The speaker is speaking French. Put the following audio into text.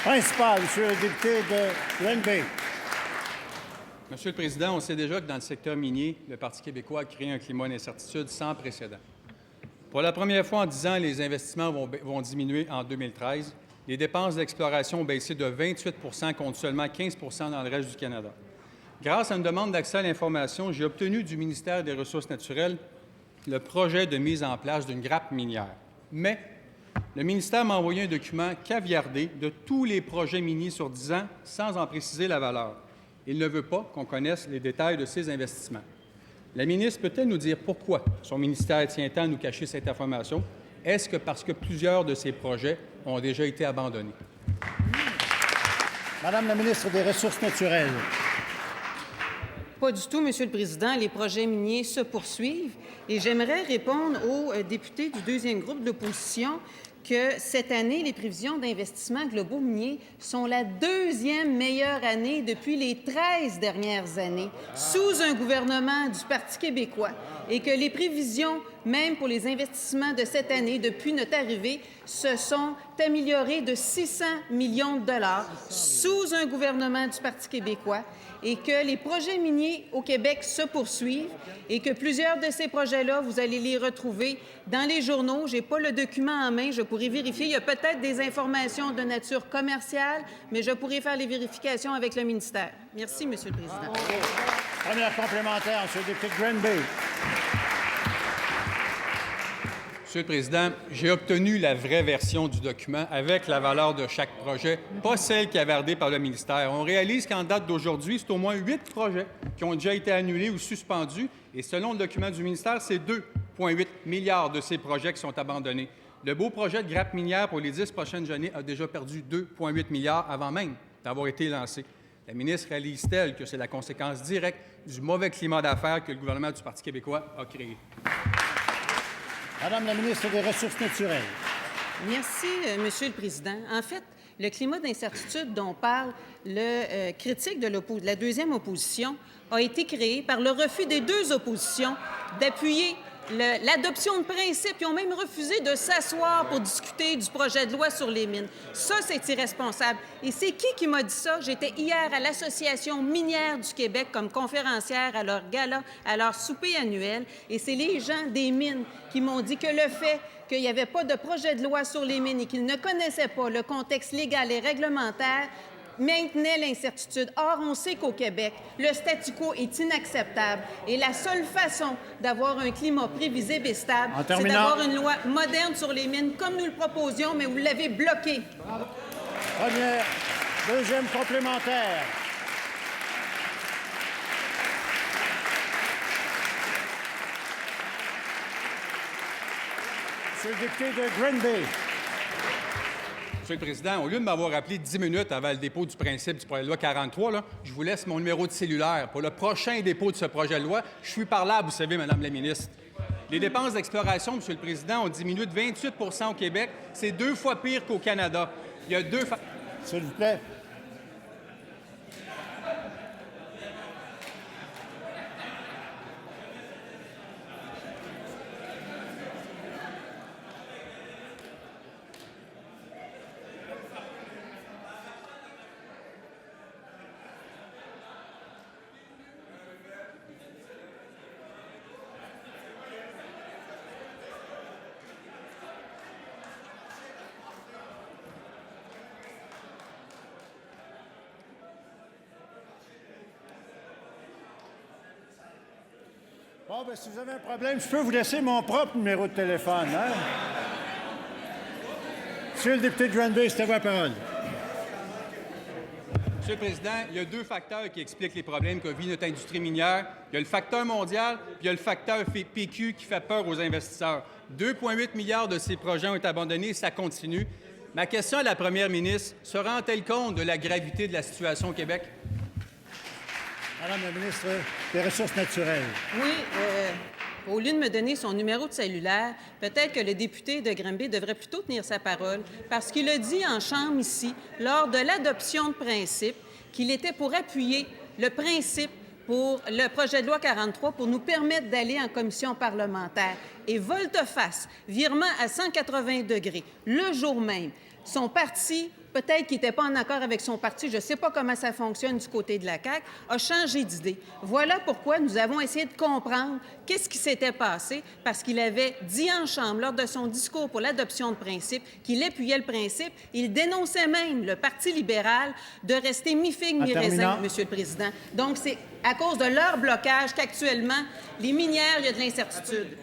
Principal, Monsieur le député de Granby. Monsieur le Président, on sait déjà que dans le secteur minier, le Parti québécois a créé un climat d'incertitude sans précédent. Pour la première fois en 10 ans, les investissements vont diminuer en 2013. Les dépenses d'exploration ont baissé de 28 contre seulement 15 dans le reste du Canada. Grâce à une demande d'accès à l'information, j'ai obtenu du ministère des Ressources naturelles le projet de mise en place d'une grappe minière. Mais le ministère m'a envoyé un document caviardé de tous les projets miniers sur 10 ans sans en préciser la valeur. Il ne veut pas qu'on connaisse les détails de ces investissements. La ministre peut-elle nous dire pourquoi son ministère tient tant à nous cacher cette information? Est-ce que parce que plusieurs de ces projets ont déjà été abandonnés? Madame la ministre des Ressources naturelles. Pas du tout, Monsieur le Président. Les projets miniers se poursuivent et j'aimerais répondre aux députés du deuxième groupe de l'opposition que cette année, les prévisions d'investissement globaux miniers sont la deuxième meilleure année depuis les 13 dernières années sous un gouvernement du Parti québécois et que les prévisions, même pour les investissements de cette année, depuis notre arrivée, se sont améliorées de 600 millions de dollars sous un gouvernement du Parti québécois et que les projets miniers au Québec se poursuivent et que plusieurs de ces projets-là, vous allez les retrouver dans les journaux. Je n'ai pas le document en main, je pourrais vérifier. Il y a peut-être des informations de nature commerciale, mais je pourrais faire les vérifications avec le ministère. Merci, Monsieur le Président. Première complémentaire, Monsieur le député de Granby. Monsieur le Président, j'ai obtenu la vraie version du document avec la valeur de chaque projet, pas celle qui est avardée par le ministère. On réalise qu'en date d'aujourd'hui, c'est au moins 8 projets qui ont déjà été annulés ou suspendus. Et selon le document du ministère, c'est 2,8 milliards de ces projets qui sont abandonnés. Le beau projet de grappe minière pour les 10 prochaines années a déjà perdu 2,8 milliards avant même d'avoir été lancé. La ministre réalise-t-elle que c'est la conséquence directe du mauvais climat d'affaires que le gouvernement du Parti québécois a créé? Madame la ministre des Ressources naturelles. Merci, Monsieur le Président. En fait, le climat d'incertitude dont parle le critique de la deuxième opposition a été créé par le refus des deux oppositions d'appuyer l'adoption de principes. Ils ont même refusé de s'asseoir pour discuter du projet de loi sur les mines. Ça, c'est irresponsable. Et c'est qui m'a dit ça? J'étais hier à l'Association minière du Québec comme conférencière à leur gala, à leur souper annuel. Et c'est les gens des mines qui m'ont dit que le fait qu'il n'y avait pas de projet de loi sur les mines et qu'ils ne connaissaient pas le contexte légal et réglementaire maintenait l'incertitude. Or, on sait qu'au Québec, le statu quo est inacceptable et la seule façon d'avoir un climat prévisible et stable, c'est d'avoir une loi moderne sur les mines, comme nous le proposions, mais vous l'avez bloqué. Première, deuxième complémentaire. Monsieur le député de Granby. Monsieur le Président, au lieu de m'avoir appelé 10 minutes avant le dépôt du principe du projet de loi 43, je vous laisse mon numéro de cellulaire. Pour le prochain dépôt de ce projet de loi, je suis parlable, vous savez, Madame la ministre. Les dépenses d'exploration, Monsieur le Président, ont diminué de 28 au Québec. C'est 2 fois pire qu'au Canada. Il y a deux... S'il vous plaît. Bon, bien, si vous avez un problème, je peux vous laisser mon propre numéro de téléphone, hein? Monsieur le député de Granby, c'est à vous la parole. Monsieur le Président, il y a 2 facteurs qui expliquent les problèmes que vit notre industrie minière. Il y a le facteur mondial, puis il y a le facteur PQ qui fait peur aux investisseurs. 2,8 milliards de ces projets ont été abandonnés, ça continue. Ma question à la première ministre, se rend-elle compte de la gravité de la situation au Québec? Madame la ministre des Ressources naturelles. Oui, au lieu de me donner son numéro de cellulaire, peut-être que le député de Granby devrait plutôt tenir sa parole, parce qu'il a dit en chambre ici, lors de l'adoption de principe, qu'il était pour appuyer le principe pour le projet de loi 43 pour nous permettre d'aller en commission parlementaire. Et volte-face, virement à 180 degrés, le jour même, son parti peut-être qu'il n'était pas en accord avec son parti, je ne sais pas comment ça fonctionne du côté de la CAQ, a changé d'idée. Voilà pourquoi nous avons essayé de comprendre qu'est-ce qui s'était passé, parce qu'il avait dit en Chambre, lors de son discours pour l'adoption de principe, qu'il appuyait le principe. Il dénonçait même le Parti libéral de rester mi-figue, mi-raisin, Monsieur le Président. Donc, c'est à cause de leur blocage qu'actuellement, les minières, il y a de l'incertitude.